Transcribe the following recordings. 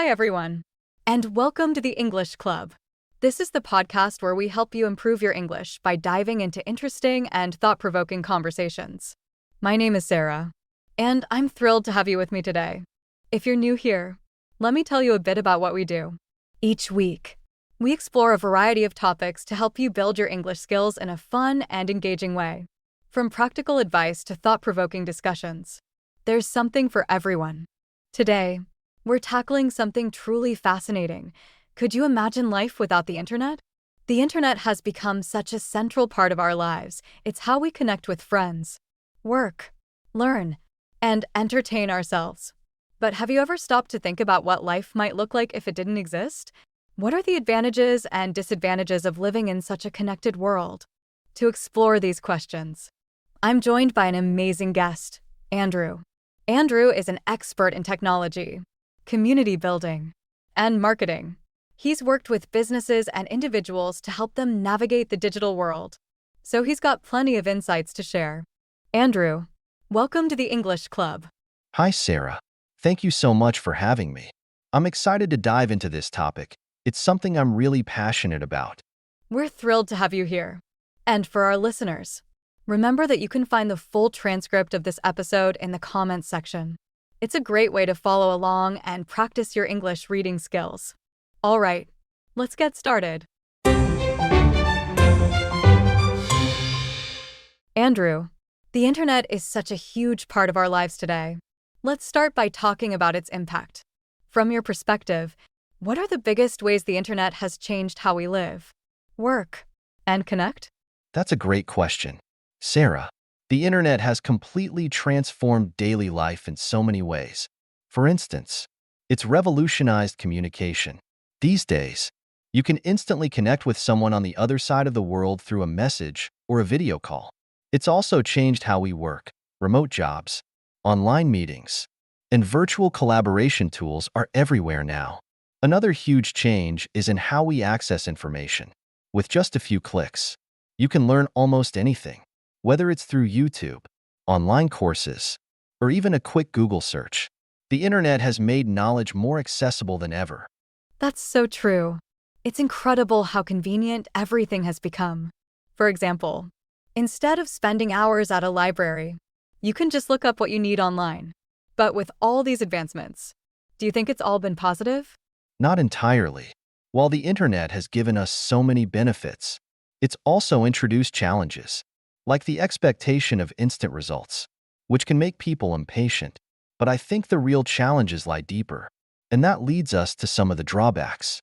Hi, everyone, and welcome to the English Club. This is the podcast where we help you improve your English by diving into interesting and thought-provoking conversations. My name is Sahra, and I'm thrilled to have you with me today. If you're new here, let me tell you a bit about what we do. Each week, we explore a variety of topics to help you build your English skills in a fun and engaging way. From practical advice to thought-provoking discussions, there's something for everyone. Today, we're tackling something truly fascinating. Could you imagine life without the internet? The internet has become such a central part of our lives. It's how we connect with friends, work, learn, and entertain ourselves. But have you ever stopped to think about what life might look like if it didn't exist? What are the advantages and disadvantages of living in such a connected world? To explore these questions, I'm joined by an amazing guest, Andrew. Andrew is an expert in technology, community building, and marketing. He's worked with businesses and individuals to help them navigate the digital world, so he's got plenty of insights to share. Andrew, welcome to the English Club. Hi, Sarah. Thank you so much for having me. I'm excited to dive into this topic. It's something I'm really passionate about. We're thrilled to have you here. And for our listeners, remember that you can find the full transcript of this episode in the comments section. It's a great way to follow along and practice your English reading skills. All right, let's get started. Andrew, the internet is such a huge part of our lives today. Let's start by talking about its impact. From your perspective, what are the biggest ways the internet has changed how we live, work, and connect? That's a great question. Sarah, the internet has completely transformed daily life in so many ways. For instance, it's revolutionized communication. These days, you can instantly connect with someone on the other side of the world through a message or a video call. It's also changed how we work. Remote jobs, online meetings, and virtual collaboration tools are everywhere now. Another huge change is in how we access information. With just a few clicks, you can learn almost anything, whether it's through YouTube, online courses, or even a quick Google search. The internet has made knowledge more accessible than ever. That's so true. It's incredible how convenient everything has become. For example, instead of spending hours at a library, you can just look up what you need online. But with all these advancements, do you think it's all been positive? Not entirely. While the internet has given us so many benefits, it's also introduced challenges, like the expectation of instant results, which can make people impatient. But I think the real challenges lie deeper, and that leads us to some of the drawbacks.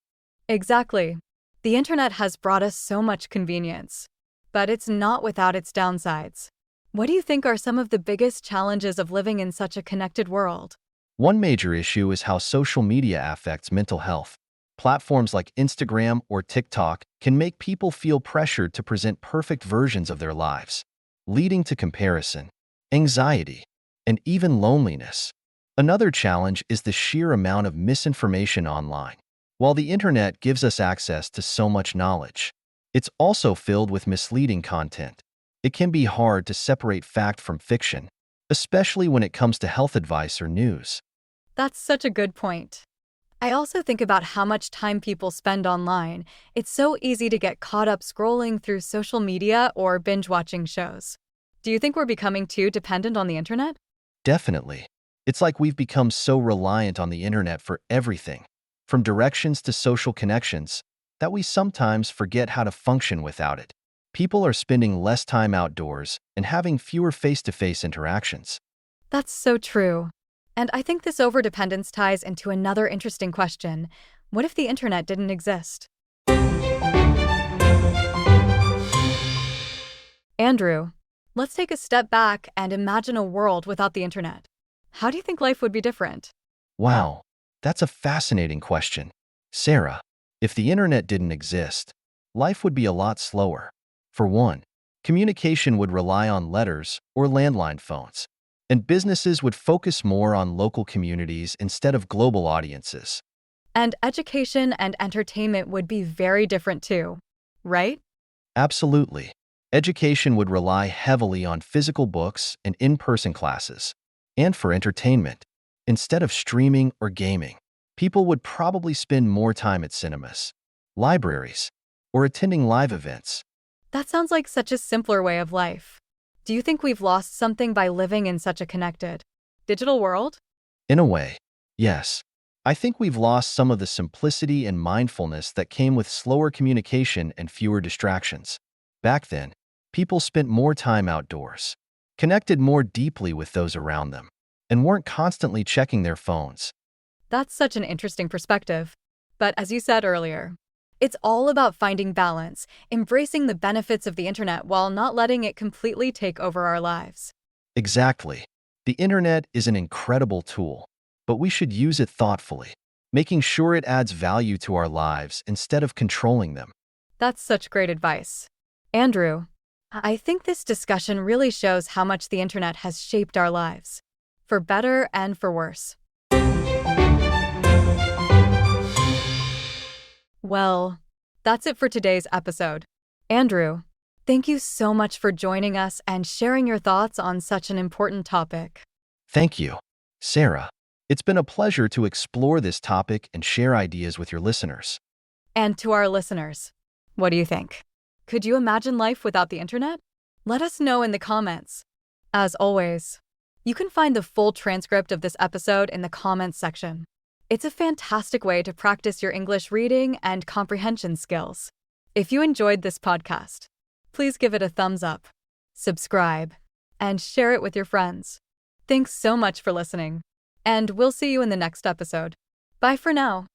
Exactly. The internet has brought us so much convenience, but it's not without its downsides. What do you think are some of the biggest challenges of living in such a connected world? One major issue is how social media affects mental health. Platforms like Instagram or TikTok can make people feel pressured to present perfect versions of their lives, leading to comparison, anxiety, and even loneliness. Another challenge is the sheer amount of misinformation online. While the internet gives us access to so much knowledge, it's also filled with misleading content. It can be hard to separate fact from fiction, especially when it comes to health advice or news. That's such a good point. I also think about how much time people spend online. It's so easy to get caught up scrolling through social media or binge-watching shows. Do you think we're becoming too dependent on the internet? Definitely. It's like we've become so reliant on the internet for everything, from directions to social connections, that we sometimes forget how to function without it. People are spending less time outdoors and having fewer face-to-face interactions. That's so true. And I think this overdependence ties into another interesting question. What if the internet didn't exist? Andrew, let's take a step back and imagine a world without the internet. How do you think life would be different? Wow, that's a fascinating question. Sarah, if the internet didn't exist, life would be a lot slower. For one, communication would rely on letters or landline phones, and businesses would focus more on local communities instead of global audiences. And education and entertainment would be very different too, right? Absolutely. Education would rely heavily on physical books and in-person classes. And for entertainment, instead of streaming or gaming, People would probably spend more time at cinemas, libraries, or attending live events. That sounds like such a simpler way of life. Do you think we've lost something by living in such a connected, digital world? In a way, yes. I think we've lost some of the simplicity and mindfulness that came with slower communication and fewer distractions. Back then, people spent more time outdoors, connected more deeply with those around them, and weren't constantly checking their phones. That's such an interesting perspective. But as you said earlier, it's all about finding balance, embracing the benefits of the internet while not letting it completely take over our lives. Exactly. The internet is an incredible tool, but we should use it thoughtfully, making sure it adds value to our lives instead of controlling them. That's such great advice. Andrew, I think this discussion really shows how much the internet has shaped our lives, for better and for worse. Well, that's it for today's episode. Andrew, thank you so much for joining us and sharing your thoughts on such an important topic. Thank you, Sarah. It's been a pleasure to explore this topic and share ideas with your listeners. And to our listeners, what do you think? Could you imagine life without the internet? Let us know in the comments. As always, you can find the full transcript of this episode in the comments section. It's a fantastic way to practice your English reading and comprehension skills. If you enjoyed this podcast, please give it a thumbs up, subscribe, and share it with your friends. Thanks so much for listening, and we'll see you in the next episode. Bye for now.